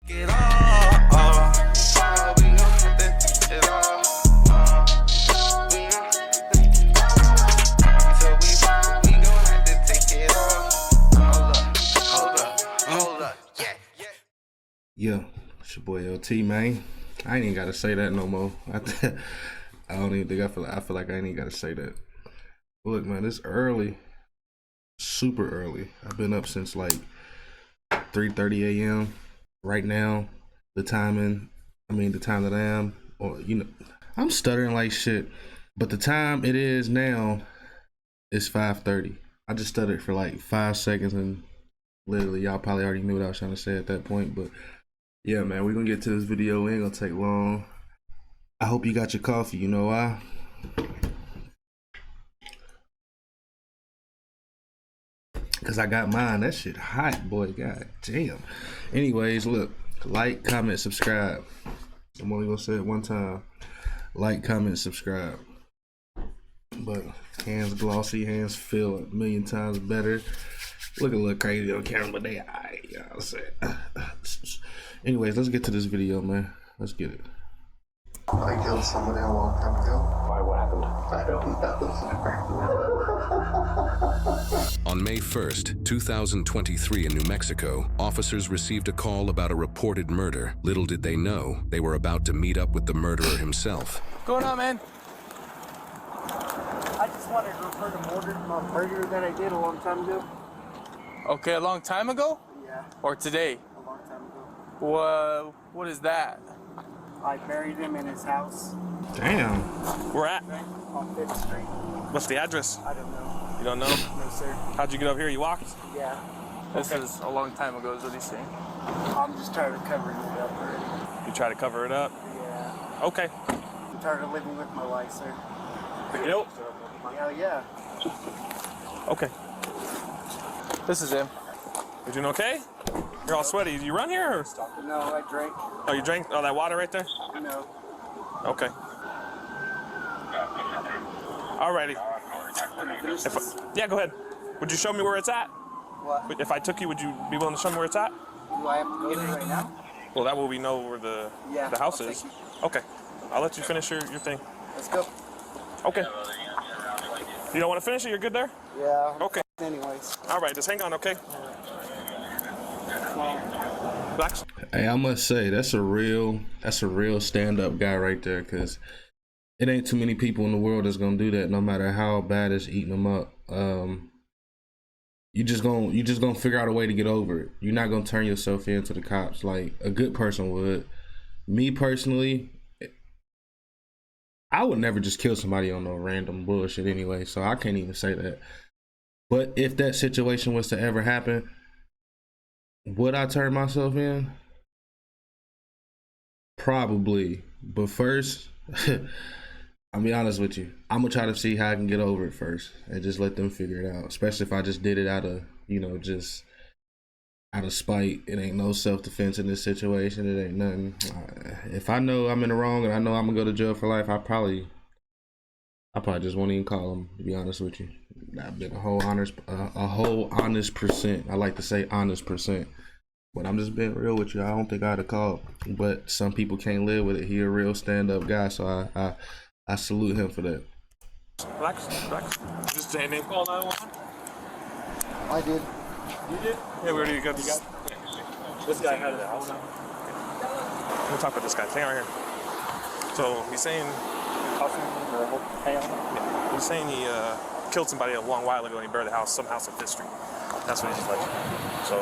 Get all, we gon' have to take it all, we gon' have to, so we gon' have to take it all. Hold up, yeah. Yeah, it's your boy LT, man. I ain't even gotta say that no more. I don't even think I feel like I ain't even gotta say that. Look, man, it's early, super early. I've been up since like 3:30 a.m. Right now, the time that I am, or I'm stuttering like shit. But the time it is now is 5:30. I just stuttered for like 5 seconds, and literally, y'all probably already knew what I was trying to say at that point. But yeah, man, we're gonna get to this video. It ain't gonna take long. I hope you got your coffee. You know why? Because I got mine. That shit hot, boy. God damn. Anyways, look. Like, comment, subscribe. I'm only gonna say it one time. Like, comment, subscribe. But hands glossy, hands feel a million times better. Look a little crazy on camera, but they alright, you know what I'm saying? Anyways, let's get to this video, man. Let's get it. I killed somebody a long time ago. Why? What happened? I don't know. On May 1st, 2023 in New Mexico, officers received a call about a reported murder. Little did they know, they were about to meet up with the murderer himself. What's going on, man? I just wanted to report a murder that I did a long time ago. Okay, a long time ago? Yeah, Or today? a long time ago. What is that? I buried him in his house Damn. Where at? on 5th Street. What's the address? I don't know. You don't know? No, sir. How'd you get up here? You walked? Yeah. This is a long time ago, is what he's saying. I'm just tired of covering it up already. You try to cover it up? Yeah. Okay. I'm tired of living with my life, sir. The guilt? Hell yeah. Okay. This is him. You doing okay? You're all sweaty. You run here? Or? No, I drank. Oh, you drank all that water right there? No. Okay. Alrighty. Finish this. Yeah, go ahead. Would you show me where it's at? What? If I took you, would you be willing to show me where it's at? Do I have to go there right now? Well, that way we know where the house I'll is. take Okay. I'll let you finish your thing. Let's go. Okay. You don't want to finish it? You're good there? Yeah. Okay. Anyways. All right, just hang on, okay? Relax. Hey, I must say that's a real stand-up guy right there, because it ain't too many people in the world that's gonna do that, no matter how bad it's eating them up. You just gonna figure out a way to get over it. You're not gonna turn yourself in to the cops like a good person would. Me personally, I would never just kill somebody on no random bullshit anyway, so I can't even say that. But if that situation was to ever happen, would I turn myself in? Probably. But first, I'll be honest with you. I'm gonna try to see how I can get over it first and just let them figure it out. Especially if I just did it out of, just out of spite. It ain't no self-defense in this situation. It ain't nothing. If I know I'm in the wrong and I know I'm gonna go to jail for life, I probably just won't even call them, to be honest with you. I've been a whole honest percent. I like to say honest percent. But I'm just being real with you. I don't think I'd have called. But some people can't live with it. He a real stand-up guy, so I salute him for that. Relax. Just say name. Call 911. I did. You did? Yeah, where do you got this? This guy had the house. We'll talk about this guy. Hang on right here. So he's saying he killed somebody a long while ago and he buried the house, some house on 5th Street. That's what he's alleging. So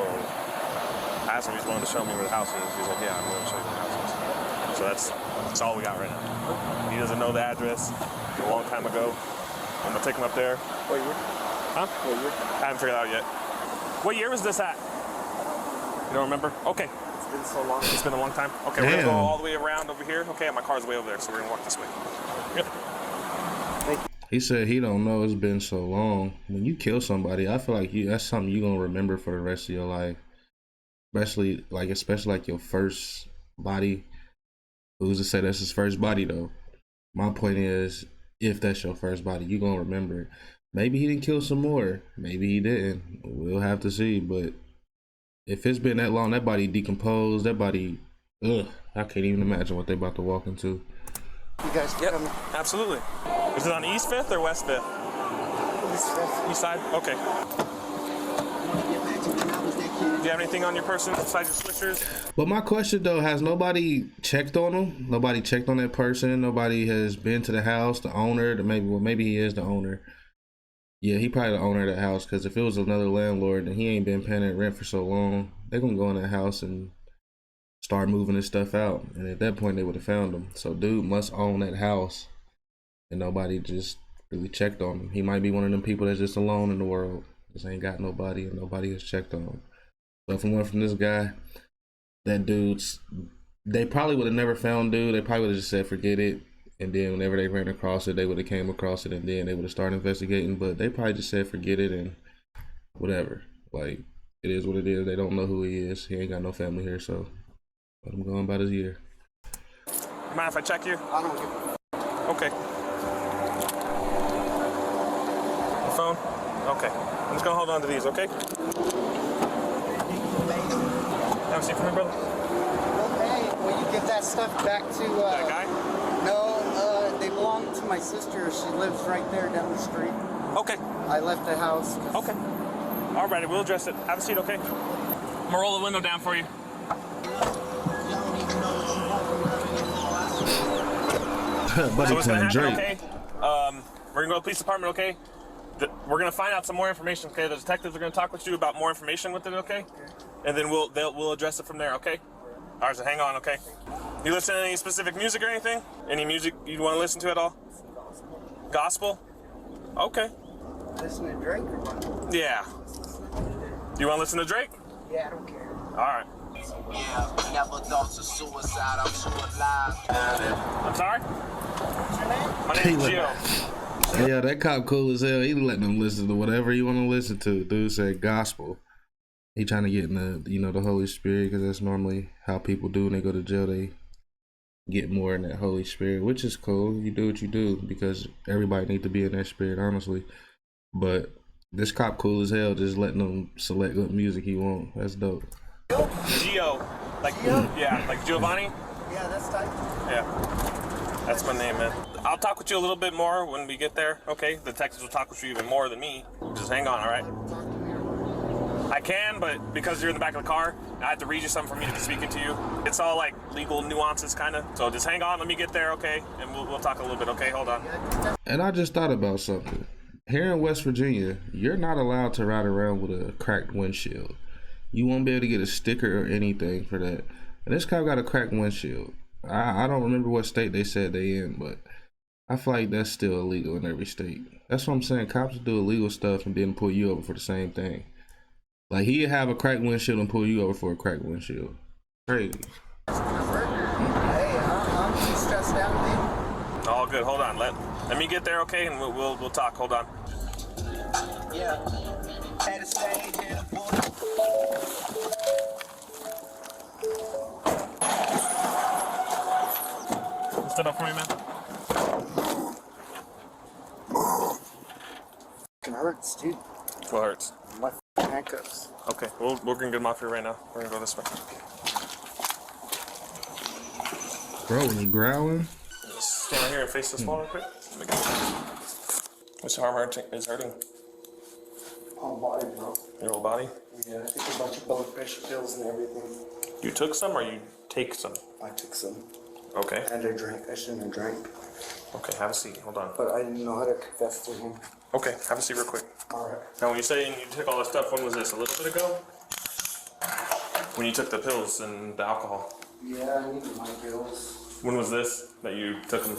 I asked him if he's willing to show me where the house is. He's like, yeah, I'm willing to show you where the house is. So that's all we got right now. He doesn't know the address. A long time ago. I'm gonna take him up there. What year? Huh? What year? I haven't figured it out yet. What year was this at? You don't remember? Okay. It's been so long. It's been a long time. Okay, we're gonna go all the way around over here. Okay, my car's way over there, so we're gonna walk this way. Yep. He said he don't know, it's been so long. When you kill somebody, I feel like that's something you're gonna remember for the rest of your life. Especially like your first body. Who's to say that's his first body though? My point is, if that's your first body, you're gonna remember it. Maybe he didn't kill some more. Maybe he didn't. We'll have to see, but If it's been that long, that body decomposed. That body, ugh, I can't even imagine what they about to walk into. You guys Yep, coming? absolutely. Is it on East 5th or West 5th? East side? Okay. Do you have anything on your person besides your switchers? But my question though, has nobody checked on him? Nobody checked on that person. Nobody has been to the house. The owner, maybe he is the owner. Yeah, he probably the owner of that house. Because if it was another landlord and he ain't been paying that rent for so long, they gonna go in that house and start moving his stuff out. And at that point, they would have found him. So dude must own that house, and nobody just really checked on him. He might be one of them people that's just alone in the world. Just ain't got nobody, and nobody has checked on him. But from one from this guy, that dude's, they probably would have never found dude. They probably would have just said forget it, and then whenever they ran across it, they would have came across it, and then they would have started investigating. But they probably just said forget it and whatever. Like, it is what it is. They don't know who he is. He ain't got no family here, so let him go on about his year. Mind if I check you? I don't give a Okay. The phone? Okay. I'm just gonna hold on to these, okay? Have a seat for me, brother. Hey, will you give that stuff back to, That guy? No, they belong to my sister. She lives right there down the street. Okay. I left the house. Okay. All righty, we'll address it. Have a seat, okay? I'm gonna roll the window down for you. Buddy So what's gonna playing happen, Drake. okay? We're gonna go to the police department, okay? We're gonna find out some more information, okay? The detectives are gonna talk with you about more information with it, okay? And then we'll address it from there, okay? All right, so hang on, okay? You listen to any specific music or anything? Any music you want to listen to at all? Gospel? Okay. Listen to Drake or what? Yeah. You want to listen to Drake? Yeah, I don't care. All right. Never thoughts of suicide, I'm too alive. I'm sorry? My He name's look- Gio. Yeah, that cop cool as hell. He letting them listen to whatever you want to listen to. Dude said gospel. He trying to get in the Holy Spirit, because that's normally how people do when they go to jail. They get more in that Holy Spirit, which is cool. You do what you do, because everybody need to be in that spirit, honestly. But this cop cool as hell, just letting them select what music he want. That's dope. Gio. Like, yeah, like Giovanni? Yeah, that's tight. Yeah. That's my name, man. I'll talk with you a little bit more when we get there, okay? The detectives will talk with you even more than me. Just hang on, all right? I can, but because you're in the back of the car, I have to read you something for me to be speaking to you. It's all like legal nuances, kind of. So just hang on, let me get there, okay? And we'll talk a little bit, okay? Hold on. And I just thought about something. Here in West Virginia, you're not allowed to ride around with a cracked windshield. You won't be able to get a sticker or anything for that. And this cop got a cracked windshield. I don't remember what state they said they in, but I feel like that's still illegal in every state. That's what I'm saying. Cops do illegal stuff and then pull you over for the same thing. Like, he'd have a cracked windshield and pull you over for a cracked windshield. Crazy. Hey, I'm too stressed out, man. All good, hold on. Let me get there, okay? And we'll talk. Hold on. Yeah. Had a stage and a boy. Stand up for me, man. It hurts, dude. What hurts? My handcuffs. Okay, we're gonna get them off here right now. We're gonna go this way. Bro, was he growling? Stand right here and face this wall real quick. Which arm is hurting? Whole body, bro. Your whole body? Yeah, I took a bunch of blood pressure pills and everything. You took some or you take some? I took some. Okay. And I drank. I shouldn't have drank. Okay, have a seat. Hold on. But I didn't know how to confess to him. Okay, have a seat real quick. Alright. Now, when you say you took all that stuff, when was this? A little bit ago? When you took the pills and the alcohol? Yeah, I needed my pills. When was this that you took them?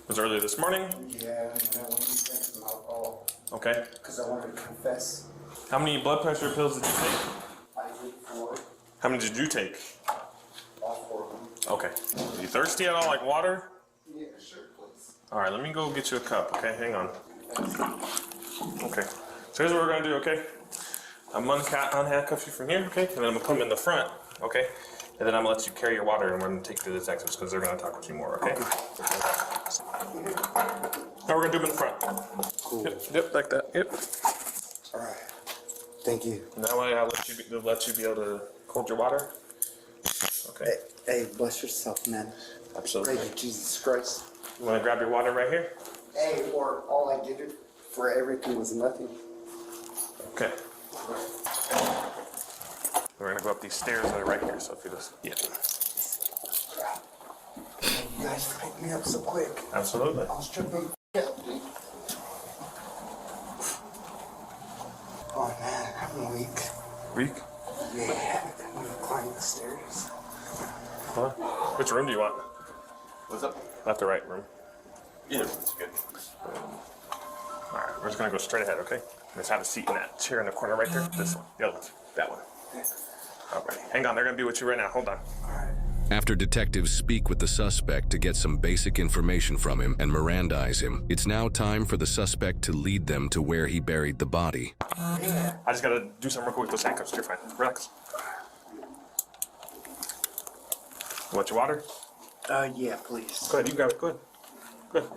Was it earlier this morning? Yeah, and I went and drank some alcohol. Okay. Because I wanted to confess. How many blood pressure pills did you take? I did 4. How many did you take? All 4 of them. Okay. Are you thirsty at all, like water? Yeah, sure, please. All right, let me go get you a cup, okay? Hang on. Okay. So here's what we're gonna do, okay? I'm gonna unhandcuff you from here, okay? And then I'm gonna come in the front, okay? And then I'm gonna let you carry your water, and we're gonna take you to the detectives because they're gonna talk with you more, okay? Now we're gonna do them in the front. Cool. Yep, like that. Yep. Alright. Thank you. And that way, I'll let you be able to hold your water. Okay. Hey, bless yourself, man. Absolutely. Praise you, Jesus Christ. You want to grab your water right here? Hey, or all I did for everything was nothing. Okay. We're gonna go up these stairs that are right here. So if you just You guys picked me up so quick. Absolutely. I was tripping out, dude. Oh man, I'm weak. Weak. Yeah, I'm gonna climb the stairs. Huh? Which room do you want? What's up? Left or right room? Yeah, it's good. All right. We're just gonna go straight ahead. Okay. Just have a seat in that chair in the corner right there. This one. The other one. That one. All right. Hang on. They're gonna be with you right now. Hold on. After detectives speak with the suspect to get some basic information from him and Mirandize him, it's now time for the suspect to lead them to where he buried the body. I just gotta do something real quick with those handcuffs. You're fine. Relax. You want your water? Yeah, please. Go ahead. You grab it. Go ahead. Good.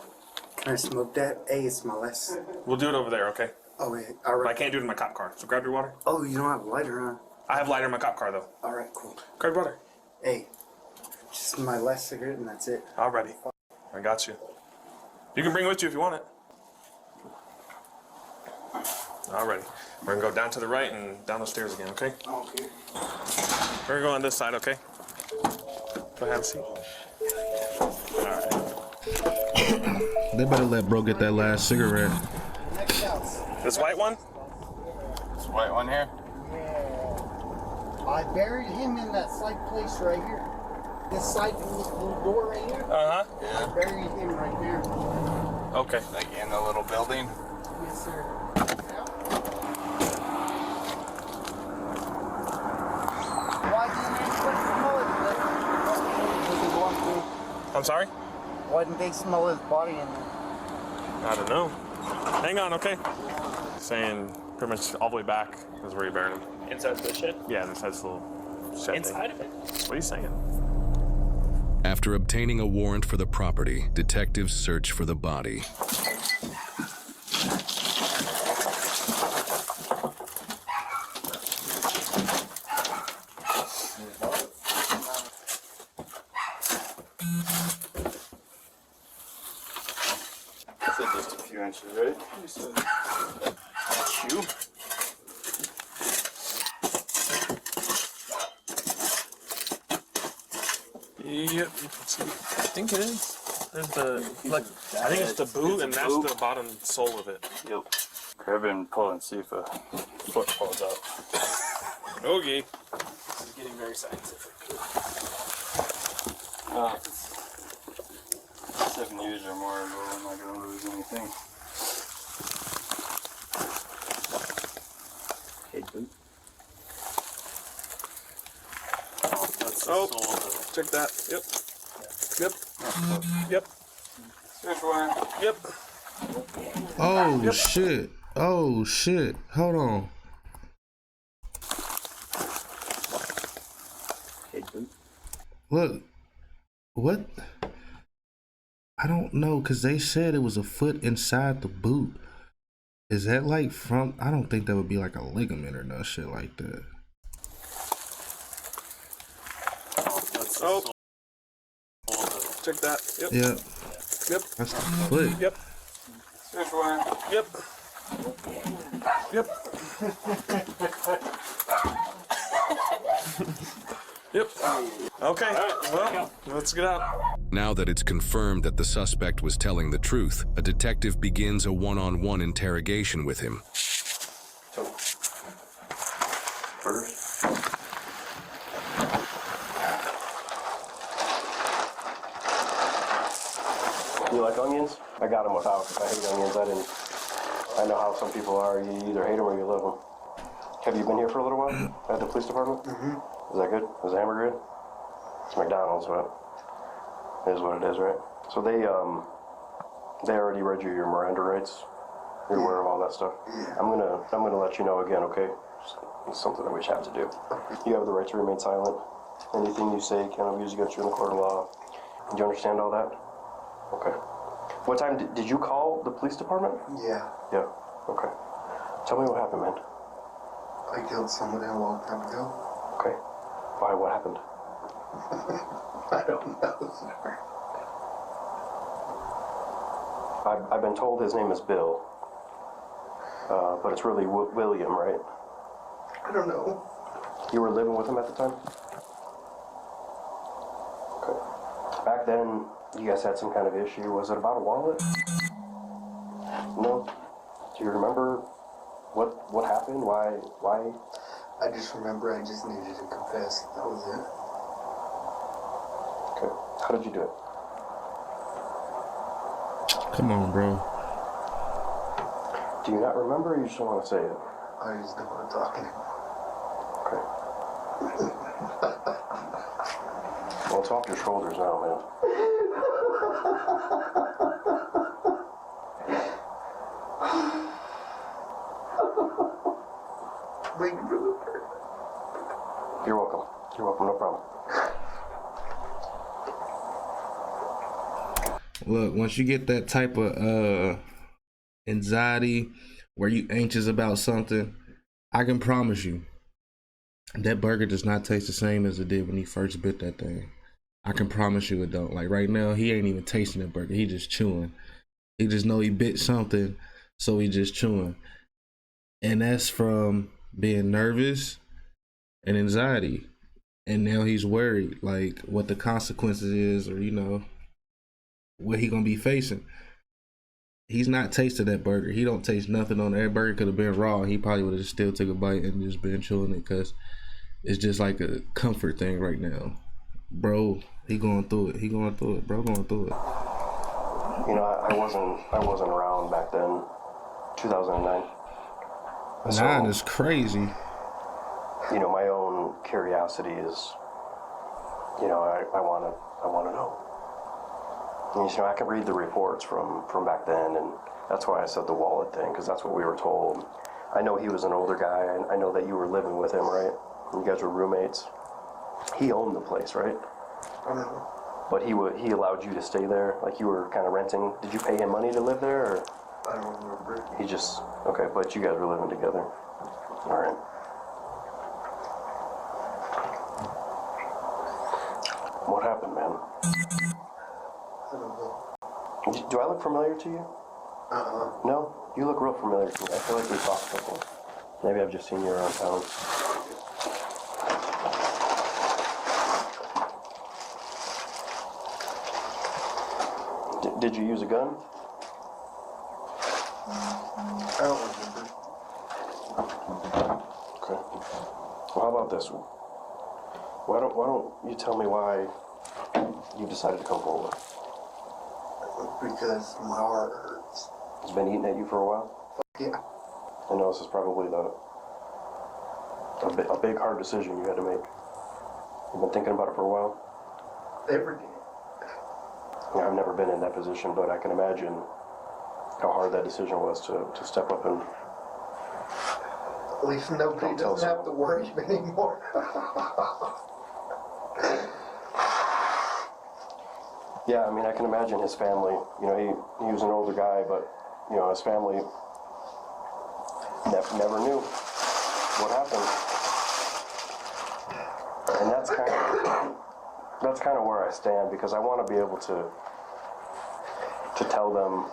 Can I smoke that? Hey, it's my last. We'll do it over there. Okay. Oh, wait. All But I right. can't do it in my cop car. So grab your water. Oh, you don't have a lighter, huh? I have lighter in my cop car though. All right, cool. Grab your water. Hey, just my last cigarette and that's it. Alrighty. I got you. You can bring it with you if you want it. Alrighty. We're gonna go down to the right and down the stairs again, okay? Okay. We're gonna go on this side, okay? Go have a seat. Alright. They better let bro get that last cigarette. Next house. This white one? This white one here? Yeah. I buried him in that side place right here. This side little door right here. Uh-huh. I buried him right there. Okay. Like in the little building? Yes, sir. Why didn't they smell it? Does it belong to me? I'm sorry? Why didn't they smell his body in there? I don't know. Hang on, okay? Saying pretty much all the way back is where you buried him. Inside the shed? Yeah, this has a little shed Inside thing. of it? What are you saying? After obtaining a warrant for the property, detectives search for the body. I said just a few inches, right? You said. You? Yep, you can see. I think it is. There's the, like, I think it's the boot, and that's the bottom sole of it. Yep. Grab it and pull and see if a foot falls out. Okay. This is getting very scientific. 7 years or more ago, I'm not gonna lose anything. Hey, boot. Oh, check that. Yep. Yep. Yep. There's one. Yep. Oh shit. Oh shit. Hold on. Hey, boot. Look. What? I don't know, cause they said it was a foot inside the boot. Is that like from? I don't think that would be like a ligament or no shit like that. Oh. Check that. Yep. Yep. Yep. That's the foot. Yep. There's one. Yep. Yep. Yep. Okay. Well, let's get out. Now that it's confirmed that the suspect was telling the truth, a detective begins a one-on-one interrogation with him. First. You like onions? I got them without. I hate onions. I know how some people are. You either hate them or you love them. Have you been here for a little while at the police department? Mm-hmm. Is that good? Is the hamburger good? It's McDonald's, but it is what it is, right? So they already read you your Miranda rights. You're aware of all that stuff. Yeah. I'm gonna let you know again, okay? It's something that we have to do. You have the right to remain silent. Anything you say cannot be used against you in the court of law. Do you understand all that? Okay. What time did you call the police department? Yeah. Yeah. Okay. Tell me what happened, man. I killed somebody a long time ago. Okay. Why? What happened? I don't know, sir. I've been told his name is Bill, but it's really William, right? I don't know. You were living with him at the time? Okay. Back then, you guys had some kind of issue. Was it about a wallet? No? Do you remember what happened? Why? I just remember I just needed to confess. That was it. Okay. How did you do it? Come on, bro. Do you not remember, or you just don't want to say it? I just don't want to talk anymore. Okay. Well, it's off your shoulders now, man. Thank you for the prayer. You're welcome. You're welcome, no problem. Look, once you get that type of anxiety where you anxious about something, I can promise you that burger does not taste the same as it did when he first bit that thing. I can promise you it don't. Like right now, he ain't even tasting that burger. He just chewing. He just know he bit something, so he just chewing. And that's from being nervous and anxiety. And now he's worried, like what the consequences is, or what he gonna be facing. He's not tasted that burger. He don't taste nothing on that burger. Could have been raw. He probably would have still took a bite and just been chewing it because it's just like a comfort thing right now. Bro, he going through it. He going through it. Bro going through it. You know, I wasn't around back then, 2009. 9 is crazy. You know, my own curiosity is, I want to know. And, I can read the reports from back then, and that's why I said the wallet thing, because that's what we were told. I know he was an older guy, and I know that you were living with him, right? You guys were roommates. He owned the place, right? I don't know. But he allowed you to stay there, like you were kind of renting. Did you pay him money to live there, or? I don't remember. He just, okay, but you guys were living together. All right. What happened, man? I don't know. Do I look familiar to you? No? You look real familiar to me. I feel like we talked before. Maybe I've just seen you around town. Did you use a gun? I don't remember. Okay. Well, how about this one? Why don't you tell me why you decided to come forward? Because my heart hurts. It's been eating at you for a while? Yeah. I know this is probably a big hard decision you had to make. You've been thinking about it for a while? Every day. Yeah, I've never been in that position, but I can imagine how hard that decision was to step up and... At least nobody doesn't have to worry anymore. Yeah, I mean, I can imagine his family. He was an older guy, but, his family never knew what happened. And that's kind of where I stand, because I want to be able to tell them,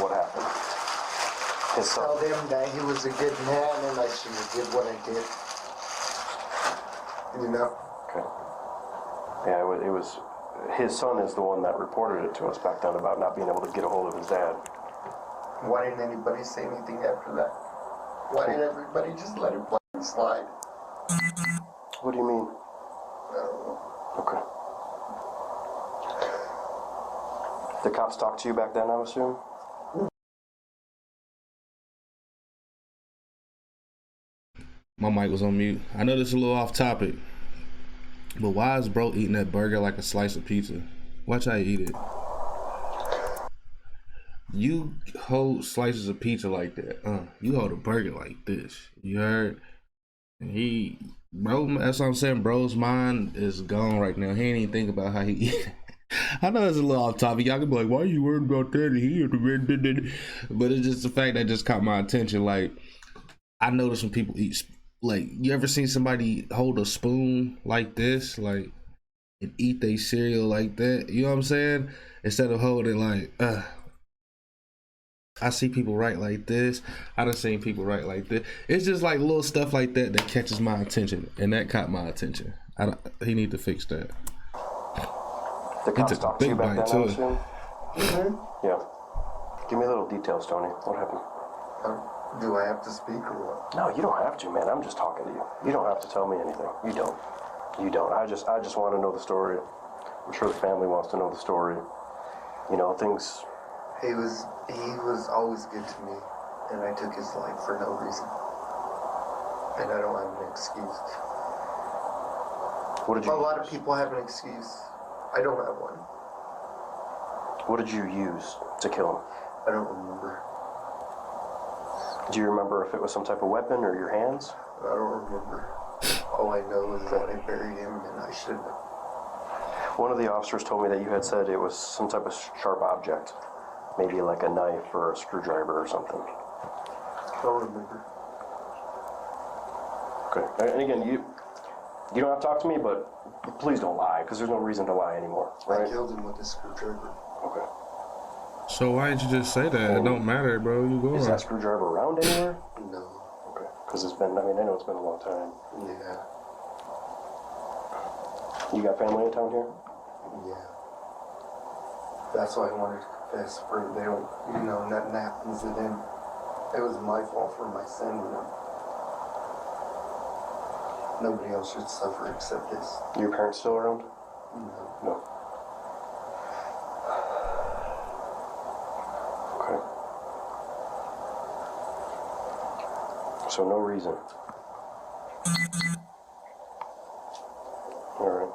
what happened. Tell them that he was a good man and I should have did what I did. Okay. Yeah, it was... His son is the one that reported it to us back then about not being able to get a hold of his dad. Why didn't anybody say anything after that? Why did everybody just let it slide? What do you mean? I don't know. Okay. The cops talked to you back then, I assume? My mic was on mute. I know this is a little off topic, but why is bro eating that burger like a slice of pizza? Watch how you eat it. You hold slices of pizza like that. You hold a burger like this. You heard? And bro, that's what I'm saying. Bro's mind is gone right now. He ain't even think about how he eat. I know it's a little off topic. Y'all can be like, why are you worried about that? But it's just the fact that just caught my attention. Like, I notice when people eat like, you ever seen somebody hold a spoon like this, like, and eat their cereal like that? You know what I'm saying? Instead of holding like, I see people write like this. I done seen people write like this. It's just like little stuff like that that catches my attention, and that caught my attention. He need to fix that. The cops took a talked to you big back bite then, I to it. assume? Yeah. Give me little details, Tony. What happened? Do I have to speak or what? No, you don't have to, man. I'm just talking to you. You don't have to tell me anything. You don't. You don't. I just want to know the story. I'm sure the family wants to know the story. You know, things. He was always good to me, and I took his life for no reason. And I don't have an excuse. What did you? A lot of people have an excuse. I don't have one. What did you use to kill him? I don't remember. Do you remember if it was some type of weapon or your hands? I don't remember. All I know is that I buried him, and I shouldn't have. One of the officers told me that you had said it was some type of sharp object, maybe like a knife or a screwdriver or something. I don't remember. Okay. And again, you don't have to talk to me, but please don't lie, because there's no reason to lie anymore, right? I killed him with a screwdriver. Okay. So why didn't you just say that? It don't matter, bro. You go Is on. that screwdriver around anywhere? No. Okay. Because it's been, I know it's been a long time. Yeah. You got family in town here? Yeah. That's why I wanted to confess, for they don't, nothing happens to them. It was my fault for my sin, Nobody else should suffer except this. Your parents still around? No. No. Okay. So no reason. All right.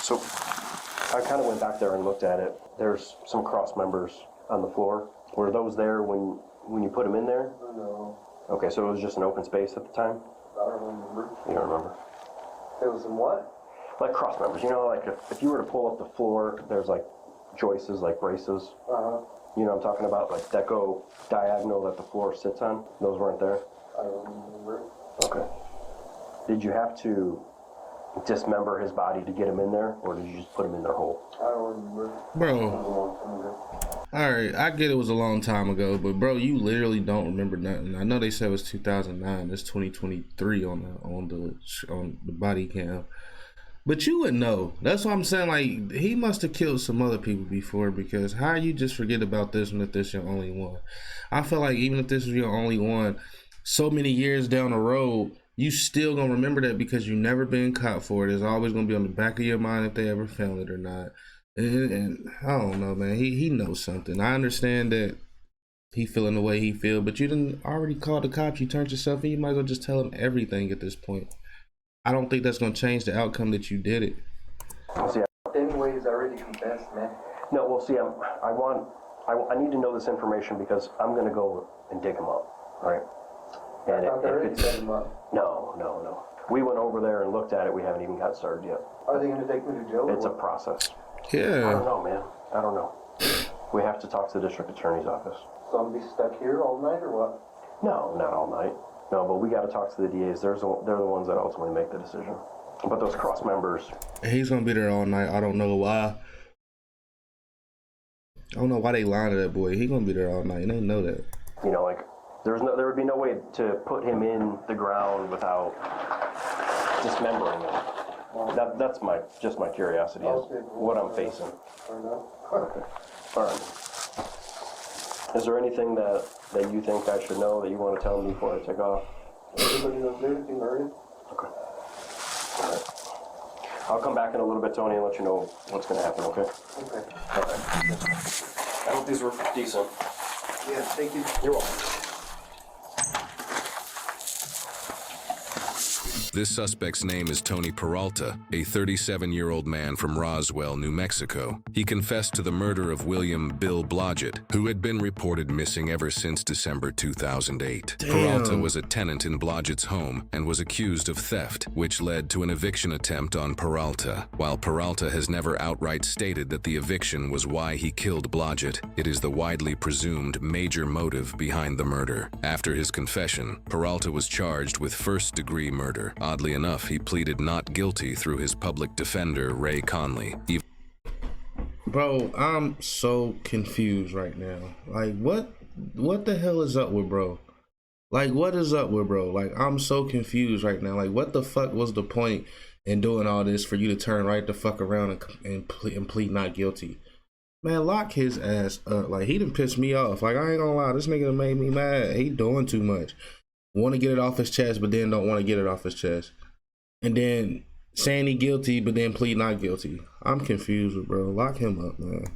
So I kind of went back there and looked at it. There's some cross members on the floor. Were those there when you put them in there? No. Okay, so it was just an open space at the time? I don't remember. You don't remember? It was in what? Like cross members, like if you were to pull up the floor, there's like joists, like braces. Uh-huh. You know what I'm talking about? Like that go diagonal that the floor sits on. Those weren't there? I don't remember. Okay. Did you have to dismember his body to get him in there, or did you just put him in there whole? I don't remember. Bro. Alright, I get it was a long time ago, but bro, you literally don't remember nothing. I know they said it was 2009. It's 2023 on the body cam. But you would know. That's what I'm saying. Like, he must have killed some other people before, because how you just forget about this one if this your only one? I feel like even if this was your only one, so many years down the road, you still gonna remember that because you never been caught for it. It's always gonna be on the back of your mind if they ever found it or not. And I don't know, man. He knows something. I understand that he feeling the way he feel, but you didn't already call the cops. You turned yourself in. You might as well just tell them everything at this point. I don't think that's gonna change the outcome that you did it. See, Anyways, I already confessed, man. no, well, see, I need to know this information because I'm gonna go and dig him up, right? And I thought they if already it's set him up. no. We went over there and looked at it. We haven't even got started yet. Are they going to take me to jail? It's a process. I Yeah. don't know, man. I don't know. We have to talk to the district attorney's office. So I'm going to be stuck here all night or what? No, not all night. No, but we got to talk to the DAs. They're the ones that ultimately make the decision. But those cross members. He's gonna be there all night. I don't know why. I don't know why they lying to that boy. He gonna be there all night. They know that. Like there would be no way to put him in the ground without dismembering him. That's just my curiosity is what I'm facing. Okay. All right. Is there anything that you think I should know that you want to tell me before I take off? Everybody knows everything already. Okay. All right. I'll come back in a little bit, Tony, and let you know what's going to happen, okay? Okay. All right. I hope these were decent. Yeah, thank you. You're welcome. This suspect's name is Tony Peralta, a 37-year-old man from Roswell, New Mexico. He confessed to the murder of William Bill Blodgett, who had been reported missing ever since December 2008. Damn. Peralta was a tenant in Blodgett's home and was accused of theft, which led to an eviction attempt on Peralta. While Peralta has never outright stated that the eviction was why he killed Blodgett, it is the widely presumed major motive behind the murder. After his confession, Peralta was charged with first-degree murder. Oddly enough, he pleaded not guilty through his public defender, Ray Conley. Bro, I'm so confused right now. Like, what the hell is up with bro? Like, what is up with bro? Like, I'm so confused right now. Like, what the fuck was the point in doing all this for you to turn right the fuck around and plead not guilty? Man, lock his ass up. Like, he done pissed me off. Like, I ain't gonna lie, this nigga done made me mad. He doing too much. Want to get it off his chest, but then don't want to get it off his chest. And then saying he guilty, but then plead not guilty. I'm confused with bro. Lock him up, man.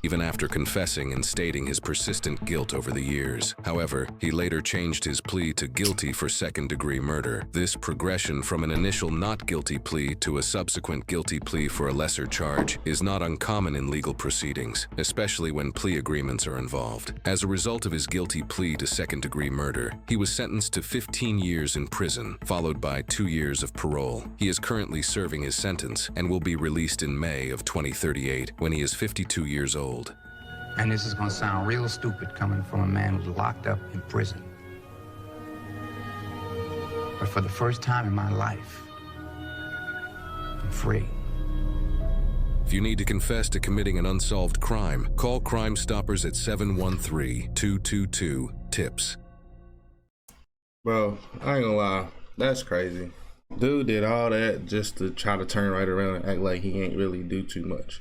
Even after confessing and stating his persistent guilt over the years. However, he later changed his plea to guilty for second-degree murder. This progression from an initial not guilty plea to a subsequent guilty plea for a lesser charge is not uncommon in legal proceedings, especially when plea agreements are involved. As a result of his guilty plea to second-degree murder, he was sentenced to 15 years in prison, followed by 2 years of parole. He is currently serving his sentence and will be released in May of 2038 when he is 52 years old. And this is gonna sound real stupid coming from a man who's locked up in prison. But for the first time in my life, I'm free. If you need to confess to committing an unsolved crime, call Crime Stoppers at 713-222-TIPS. Bro, I ain't gonna lie. That's crazy. Dude did all that just to try to turn right around and act like he ain't really do too much.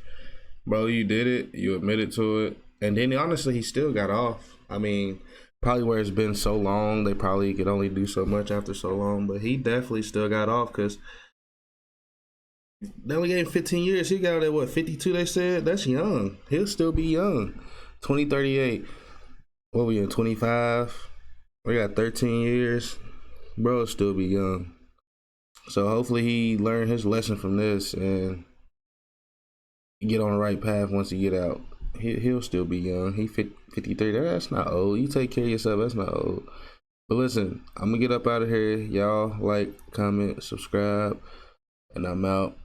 Bro, you did it. You admitted to it. And then, honestly, he still got off. I mean, probably where it's been so long, they probably could only do so much after so long. But he definitely still got off because they only gave him 15 years. He got out at, what, 52, they said? That's young. He'll still be young. 2038. What we in, 25? We got 13 years. Bro will still be young. So hopefully he learned his lesson from this and get on the right path once he get out. He'll still be young. He 53. That's not old. You take care of yourself. That's not old. But listen, I'm gonna get up out of here. Y'all like, comment, subscribe, and I'm out.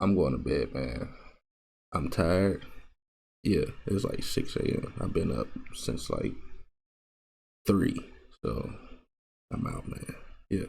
I'm going to bed, man. I'm tired. Yeah, it's like 6 a.m. I've been up since like 3. So I'm out, man. Yeah.